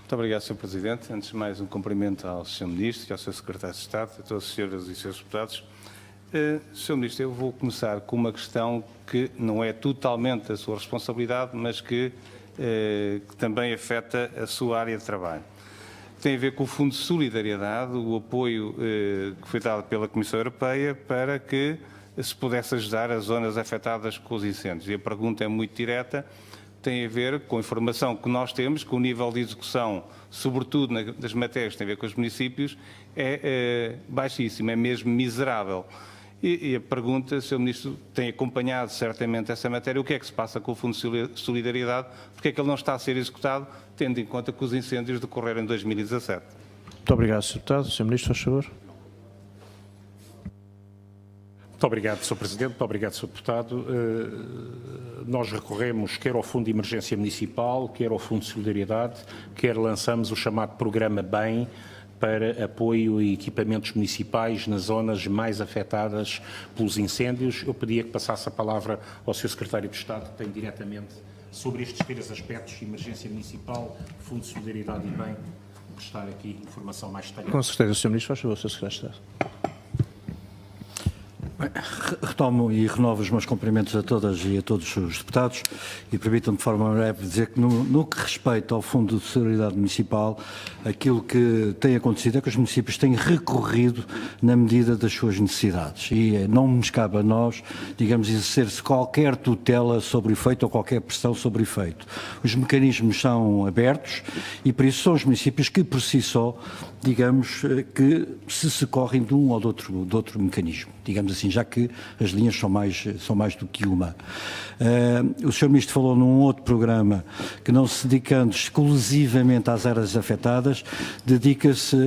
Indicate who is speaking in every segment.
Speaker 1: Muito obrigado, Sr. Presidente. Antes de mais, um cumprimento ao Sr. Ministro e ao Sr. Secretário de Estado, a todas as senhoras e senhores deputados. Sr. Ministro, eu vou começar com uma questão que não é totalmente a sua responsabilidade, mas que também afeta a sua área de trabalho. Tem a ver com o Fundo de Solidariedade, o apoio que foi dado pela Comissão Europeia para que se pudesse ajudar as zonas afetadas com os incêndios. E a pergunta é muito direta, tem a ver com a informação que nós temos, com o nível de execução, sobretudo das matérias que têm a ver com os municípios, é baixíssimo, é mesmo miserável. E a pergunta, Sr. Ministro, tem acompanhado certamente essa matéria, o que é que se passa com o Fundo de Solidariedade, porque é que ele não está a ser executado, tendo em conta que os incêndios decorreram em 2017?
Speaker 2: Muito obrigado, Sr. Deputado. Sr. Ministro, faz favor.
Speaker 3: Muito obrigado, Sr. Presidente. Muito obrigado, Sr. Deputado. Nós recorremos quer ao Fundo de Emergência Municipal, quer ao Fundo de Solidariedade, quer lançamos o chamado Programa BEM para apoio e equipamentos municipais nas zonas mais afetadas pelos incêndios. Eu pedia que passasse a palavra ao Sr. Secretário de Estado, que tem diretamente sobre estes três aspectos, Emergência Municipal, Fundo de Solidariedade e BEM, prestar aqui informação mais detalhada.
Speaker 2: Com certeza, Sr. Ministro, faz favor, Sr. Secretário de Estado.
Speaker 4: Retomo e renovo os meus cumprimentos a todas e a todos os deputados e permitam-me de forma breve dizer que no que respeita ao Fundo de Solidariedade Municipal, aquilo que tem acontecido é que os municípios têm recorrido na medida das suas necessidades e não nos cabe a nós, digamos, exercer-se qualquer tutela sobre o efeito ou qualquer pressão sobre o efeito. Os mecanismos são abertos e por isso são os municípios que por si só, digamos, que se socorrem de um ou de outro mecanismo, digamos assim, já que as linhas são mais do que uma. O Sr. Ministro falou num outro programa que, não se dedicando exclusivamente às áreas afetadas, dedica-se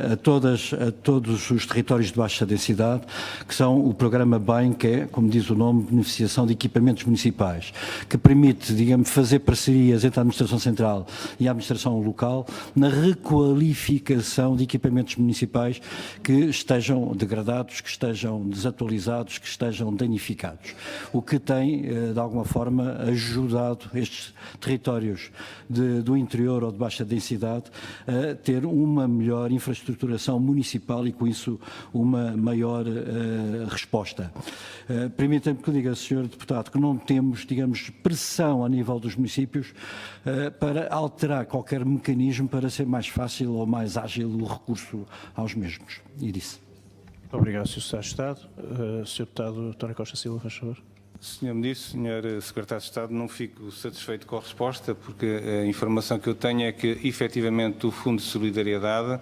Speaker 4: a todos os territórios de baixa densidade, que são o programa BEM, que é, como diz o nome, beneficiação de equipamentos municipais, que permite, digamos, fazer parcerias entre a Administração Central e a Administração Local na requalificação de equipamentos municipais que estejam degradados, que estejam desatualizados, que estejam danificados. O que tem, de alguma forma, ajudado estes territórios do interior ou de baixa densidade a ter uma melhor infraestruturação municipal e, com isso, uma maior resposta. Permita-me que eu diga, Sr. Deputado, que não temos, digamos, pressão a nível dos municípios para alterar qualquer mecanismo para ser mais fácil ou mais ágil o recurso aos mesmos. E disse.
Speaker 2: Muito obrigado, Sr. Secretário de Estado. Sr. Deputado António Costa Silva, faz favor.
Speaker 1: Sr. Ministro, Sr. Secretário de Estado, não fico satisfeito com a resposta, porque a informação que eu tenho é que, efetivamente, o Fundo de Solidariedade,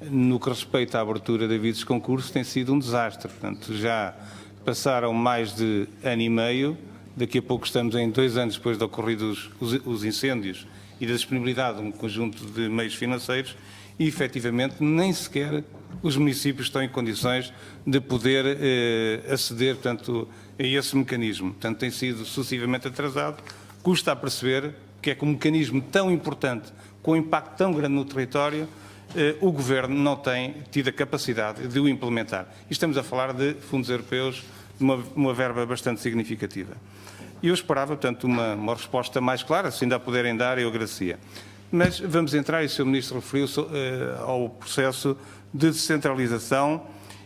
Speaker 1: no que respeita à abertura de avisos de concurso, tem sido um desastre. Portanto, já passaram mais de ano e meio, daqui a pouco estamos em 2 anos depois de ocorridos os incêndios e da disponibilidade de um conjunto de meios financeiros e, efetivamente, nem sequer os municípios estão em condições de poder aceder, portanto, a esse mecanismo. Portanto, tem sido sucessivamente atrasado. Custa a perceber que é que um mecanismo tão importante, com um impacto tão grande no território, o Governo não tem tido a capacidade de o implementar. E estamos a falar de fundos europeus, de uma verba bastante significativa. E eu esperava, portanto, uma resposta mais clara, se ainda a puderem dar, eu agradecia. Mas vamos entrar, e o Sr. Ministro referiu-se ao processo de descentralização,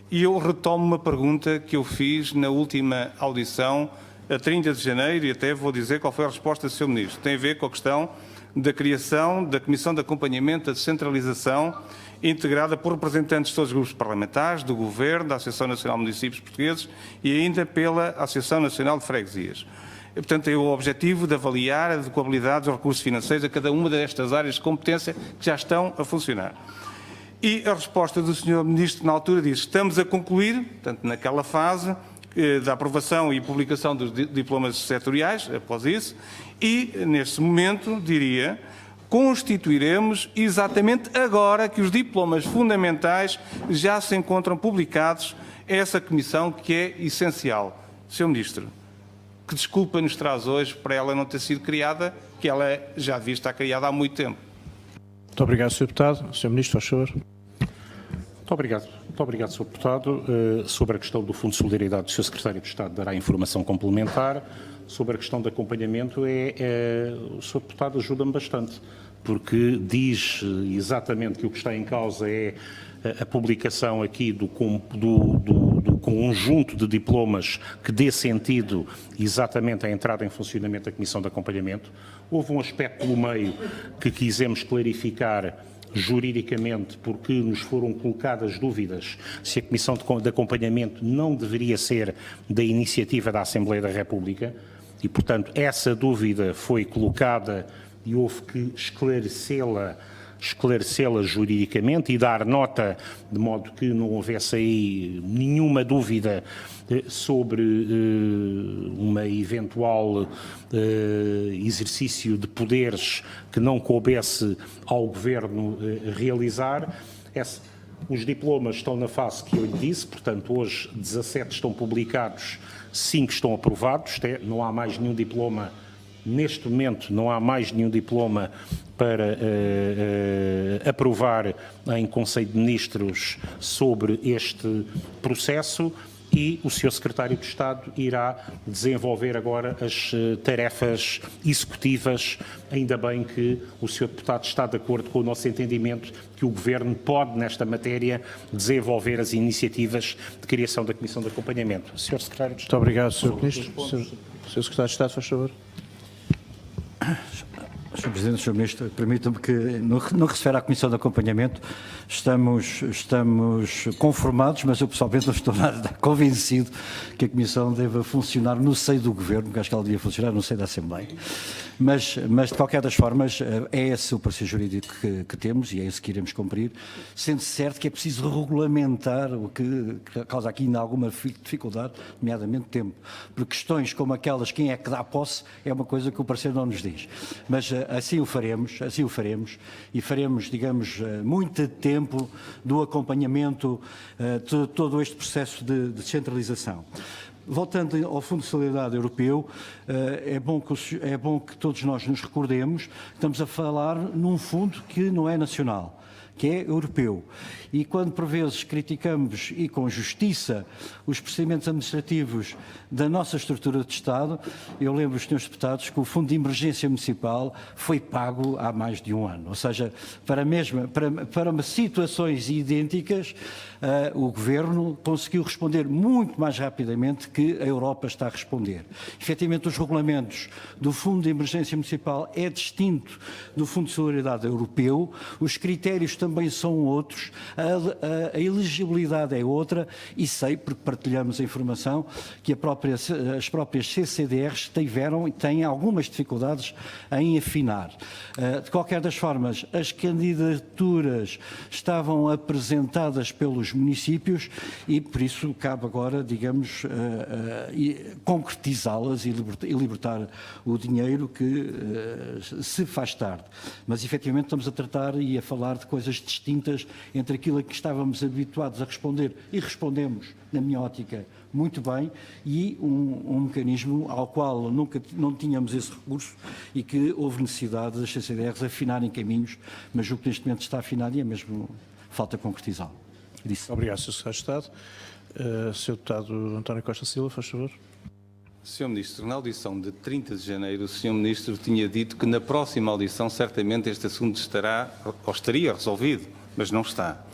Speaker 1: e eu retomo uma pergunta que eu fiz na última audição, a 30 de janeiro, e até vou dizer qual foi a resposta do Sr. Ministro. Tem a ver com a questão da criação da Comissão de Acompanhamento da Descentralização, integrada por representantes de todos os grupos parlamentares, do Governo, da Associação Nacional de Municípios Portugueses e ainda pela Associação Nacional de Freguesias. Portanto, tem o objetivo de avaliar a adequabilidade dos recursos financeiros a cada uma destas áreas de competência que já estão a funcionar. E a resposta do Sr. Ministro, na altura, diz: estamos a concluir, portanto, naquela fase da aprovação e publicação dos diplomas setoriais, após isso, e, neste momento, diria, constituiremos exatamente agora que os diplomas fundamentais já se encontram publicados, essa comissão que é essencial. Sr. Ministro, que desculpa nos traz hoje para ela não ter sido criada, que ela já devia estar criada há muito tempo.
Speaker 2: Muito obrigado, Sr. Deputado. Sr. Ministro, faz favor.
Speaker 3: Muito obrigado, Sr. Deputado. Sobre a questão do Fundo de Solidariedade, o Sr. Secretário de Estado dará informação complementar. Sobre a questão de acompanhamento, o Sr. Deputado ajuda-me bastante, porque diz exatamente que o que está em causa é a publicação aqui do conjunto de diplomas que dê sentido exatamente à entrada em funcionamento da Comissão de Acompanhamento. Houve um aspecto no meio que quisemos clarificar juridicamente, porque nos foram colocadas dúvidas se a Comissão de Acompanhamento não deveria ser da iniciativa da Assembleia da República e, portanto, essa dúvida foi colocada e houve que esclarecê-la juridicamente e dar nota de modo que não houvesse aí nenhuma dúvida sobre uma eventual exercício de poderes que não coubesse ao Governo realizar. Os diplomas estão na fase que eu lhe disse, portanto hoje 17 estão publicados, 5 estão aprovados, não há mais nenhum diploma. Neste momento não há mais nenhum diploma para aprovar em Conselho de Ministros sobre este processo e o Sr. Secretário de Estado irá desenvolver agora as tarefas executivas. Ainda bem que o Sr. Deputado está de acordo com o nosso entendimento que o Governo pode, nesta matéria, desenvolver as iniciativas de criação da Comissão de Acompanhamento. Sr. Secretário de Estado.
Speaker 2: Muito obrigado, Sr. Ministro. Sr. Secretário de Estado, faz favor.
Speaker 4: Sr. Presidente, Sr. Ministro, permita-me que, no que refere à Comissão de Acompanhamento, estamos conformados, mas eu pessoalmente não estou nada convencido que a Comissão deva funcionar no seio do Governo, porque acho que ela devia funcionar no seio da Assembleia. Mas de qualquer das formas, é esse o parecer jurídico que temos e é esse que iremos cumprir, sendo certo que é preciso regulamentar, o que causa aqui ainda alguma dificuldade, nomeadamente tempo. Porque questões como aquelas, quem é que dá posse, é uma coisa que o parecer não nos diz. Mas assim o faremos e faremos, digamos, muito tempo do acompanhamento de todo este processo de descentralização. Voltando ao Fundo de Solidariedade Europeu, é bom que todos nós nos recordemos que estamos a falar num fundo que não é nacional, que é europeu. E quando por vezes criticamos, e com justiça, os procedimentos administrativos da nossa estrutura de Estado, eu lembro os senhores deputados que o Fundo de Emergência Municipal foi pago há mais de um ano. Ou seja, para situações idênticas, o Governo conseguiu responder muito mais rapidamente que a Europa está a responder. Efetivamente, os regulamentos do Fundo de Emergência Municipal é distinto do Fundo de Solidariedade Europeu, os critérios também são outros, a elegibilidade é outra e sei, porque partilhamos a informação, que as próprias CCDRs tiveram e têm algumas dificuldades em afinar. De qualquer das formas, as candidaturas estavam apresentadas pelos municípios e por isso cabe agora, digamos, concretizá-las e libertar o dinheiro que se faz tarde. Mas efetivamente estamos a tratar e a falar de coisas distintas entre aquilo a que estávamos habituados a responder e respondemos, na minha ótica, muito bem, e um mecanismo ao qual não tínhamos esse recurso e que houve necessidade das CCDRs afinarem caminhos, mas o que neste momento está afinado e é mesmo falta concretizá-lo.
Speaker 2: Obrigado, Sr. Secretário de Estado. Sr. Deputado António Costa Silva, faz favor.
Speaker 1: Sr. Ministro, na audição de 30 de janeiro, o Sr. Ministro tinha dito que na próxima audição certamente este assunto estaria resolvido, mas não está.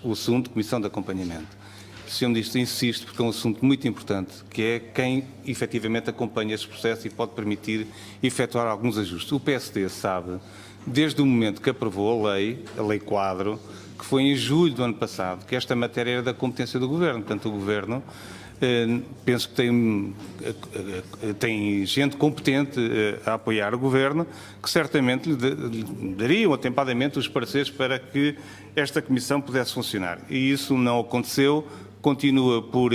Speaker 1: O assunto de Comissão de Acompanhamento. O Sr. Ministro insiste porque é um assunto muito importante, que é quem efetivamente acompanha este processo e pode permitir efetuar alguns ajustes. O PSD sabe, desde o momento que aprovou a lei quadro, que foi em julho do ano passado, que esta matéria era da competência do Governo. Portanto, o Governo, penso que tem gente competente a apoiar o Governo, que certamente lhe dariam atempadamente os pareceres para que esta Comissão pudesse funcionar. E isso não aconteceu, continua por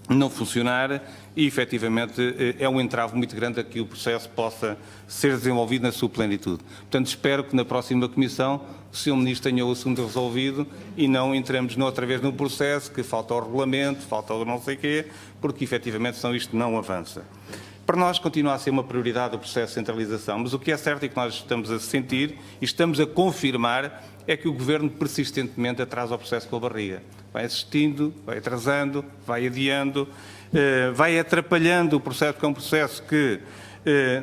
Speaker 1: não funcionar e, efetivamente, é um entrave muito grande a que o processo possa ser desenvolvido na sua plenitude. Portanto, espero que na próxima Comissão o Sr. Ministro tenha o assunto resolvido e não entremos outra vez no processo, que falta o regulamento, falta o não sei quê, porque, efetivamente, senão isto não avança. Para nós continua a ser uma prioridade o processo de centralização, mas o que é certo e que nós estamos a sentir e estamos a confirmar é que o Governo persistentemente atrasa o processo com a barriga. Vai assistindo, vai atrasando, vai adiando, vai atrapalhando o processo, porque é um processo que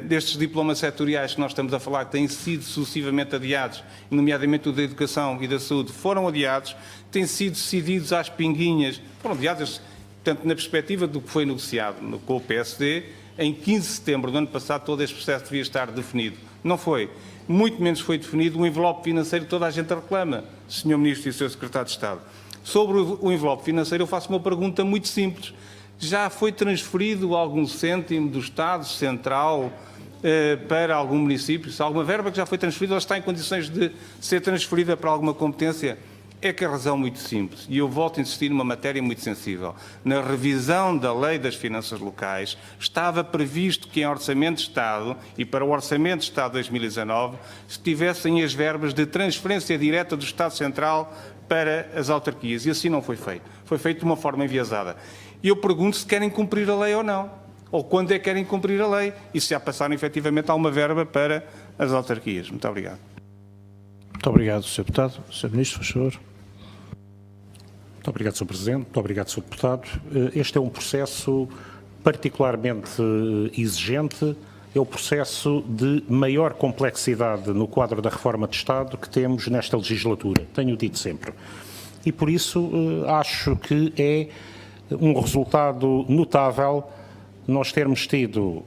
Speaker 1: destes diplomas setoriais que nós estamos a falar, que têm sido sucessivamente adiados, nomeadamente o da Educação e da Saúde, foram adiados, têm sido decididos às pinguinhas, foram adiados, portanto, na perspectiva do que foi negociado com o PSD, em 15 de setembro do ano passado todo este processo devia estar definido. Não foi. Muito menos foi definido o envelope financeiro que toda a gente reclama, Sr. Ministro e Sr. Secretário de Estado. Sobre o envelope financeiro, eu faço uma pergunta muito simples. Já foi transferido algum cêntimo do Estado Central para algum município? Se alguma verba que já foi transferida, ela está em condições de ser transferida para alguma competência? É que a razão é muito simples, e eu volto a insistir numa matéria muito sensível. Na revisão da Lei das Finanças Locais, estava previsto que em Orçamento de Estado, e para o Orçamento de Estado de 2019, estivessem as verbas de transferência direta do Estado Central para as autarquias, e assim não foi feito. Foi feito de uma forma enviesada. E eu pergunto se querem cumprir a lei ou não, ou quando é que querem cumprir a lei, e se já passaram efetivamente alguma verba para as autarquias. Muito obrigado.
Speaker 2: Muito obrigado, Sr. Deputado. Sr. Ministro, por favor.
Speaker 3: Muito obrigado, Sr. Presidente. Muito obrigado, Sr. Deputado. Este é um processo particularmente exigente. É o processo de maior complexidade no quadro da reforma de Estado que temos nesta legislatura. Tenho dito sempre. E por isso acho que é um resultado notável nós termos tido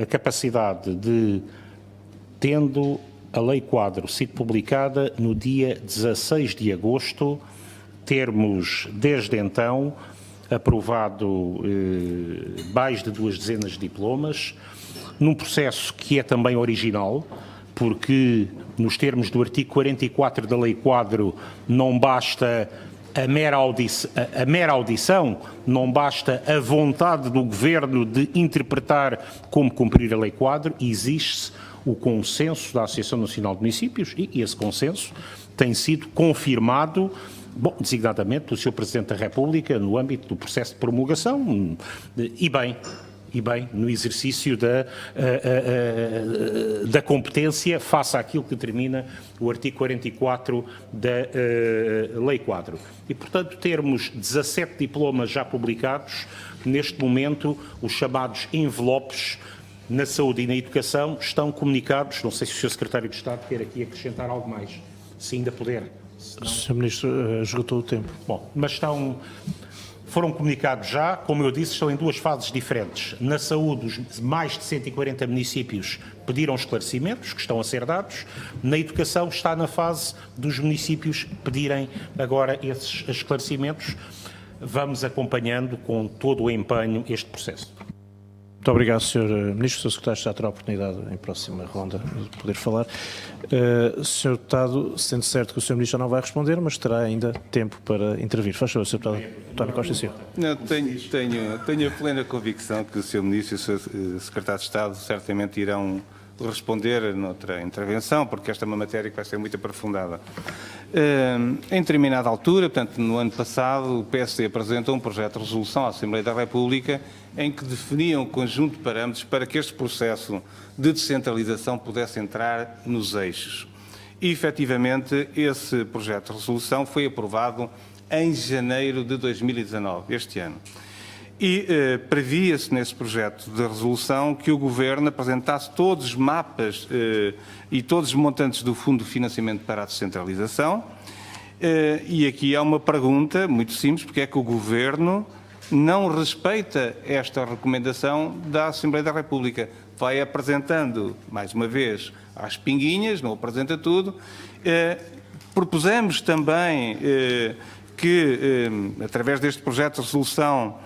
Speaker 3: a capacidade de, tendo a Lei Quadro sido publicada no dia 16 de agosto, termos, desde então, aprovado mais de 2 dezenas de diplomas, num processo que é também original, porque, nos termos do artigo 44 da Lei Quadro, não basta a mera audição, não basta a vontade do Governo de interpretar como cumprir a Lei Quadro, existe o consenso da Associação Nacional de Municípios e esse consenso tem sido confirmado, designadamente pelo Sr. Presidente da República no âmbito do processo de promulgação e bem, no exercício da competência face àquilo que determina o artigo 44 da Lei Quadro. E, portanto, termos 17 diplomas já publicados, neste momento, os chamados envelopes na saúde e na educação estão comunicados. Não sei se o Sr. Secretário de Estado quer aqui acrescentar algo mais, se ainda puder.
Speaker 2: O Sr. Ministro esgotou o tempo.
Speaker 3: Bom, mas foram comunicados já, como eu disse, estão em 2 fases diferentes. Na saúde, os mais de 140 municípios pediram esclarecimentos, que estão a ser dados. Na educação, está na fase dos municípios pedirem agora esses esclarecimentos. Vamos acompanhando com todo o empenho este processo.
Speaker 2: Muito obrigado, Sr. Ministro. O Sr. Secretário está a ter a oportunidade, em próxima ronda, de poder falar. Sr. Deputado, sendo certo que o Sr. Ministro não vai responder, mas terá ainda tempo para intervir. Faz favor, Sr. Deputado António Costa Silva.
Speaker 1: Não, tenho a plena convicção que o Sr. Ministro e o Sr. Secretário de Estado certamente irão responder noutra intervenção, porque esta é uma matéria que vai ser muito aprofundada. Em determinada altura, portanto, no ano passado, o PSD apresentou um projeto de resolução à Assembleia da República em que definia um conjunto de parâmetros para que este processo de descentralização pudesse entrar nos eixos. E, efetivamente, esse projeto de resolução foi aprovado em janeiro de 2019, este ano. E previa-se nesse projeto de resolução que o Governo apresentasse todos os mapas e todos os montantes do Fundo de Financiamento para a Descentralização. E aqui há uma pergunta muito simples, porque é que o Governo não respeita esta recomendação da Assembleia da República. Vai apresentando, mais uma vez, às pinguinhas, não apresenta tudo. Propusemos também que, através deste projeto de resolução,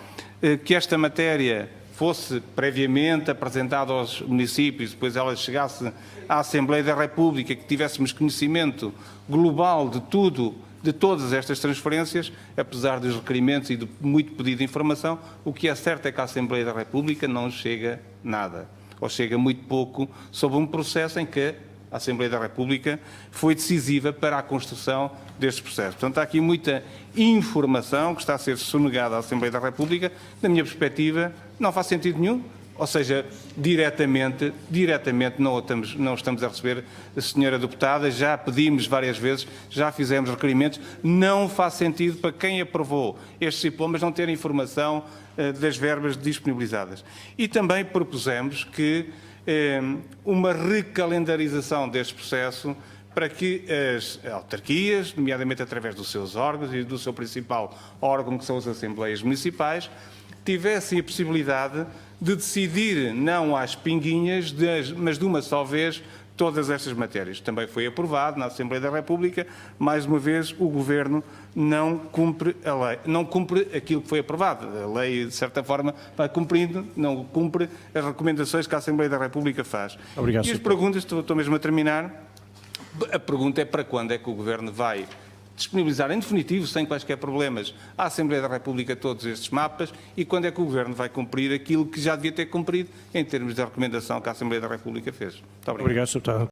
Speaker 1: que esta matéria fosse previamente apresentada aos municípios, depois ela chegasse à Assembleia da República, que tivéssemos conhecimento global de tudo, de todas estas transferências, apesar dos requerimentos e do muito pedido de informação, o que é certo é que à Assembleia da República não chega nada, ou chega muito pouco, sobre um processo em que a Assembleia da República foi decisiva para a construção deste processo. Portanto, há aqui muita informação que está a ser sonegada à Assembleia da República. Da minha perspectiva, não faz sentido nenhum. ou seja, diretamente não estamos a receber, senhora deputada, já pedimos várias vezes, já fizemos requerimentos, não faz sentido para quem aprovou estes diplomas não ter informação das verbas disponibilizadas. E também propusemos que uma recalendarização deste processo para que as autarquias, nomeadamente através dos seus órgãos e do seu principal órgão, que são as Assembleias Municipais, tivessem a possibilidade de decidir, não às pinguinhas, mas de uma só vez, todas estas matérias. Também foi aprovado na Assembleia da República. Mais uma vez, o Governo não cumpre a lei, não cumpre aquilo que foi aprovado. A lei, de certa forma, vai cumprindo, não cumpre as recomendações que a Assembleia da República faz.
Speaker 2: Obrigado,
Speaker 1: E as
Speaker 2: Sr.
Speaker 1: perguntas, estou mesmo a terminar, a pergunta é para quando é que o Governo vai disponibilizar em definitivo, sem quaisquer problemas, à Assembleia da República todos estes mapas e quando é que o Governo vai cumprir aquilo que já devia ter cumprido em termos da recomendação que a Assembleia da República fez. Muito obrigado.
Speaker 2: Obrigado, Sr. Deputado.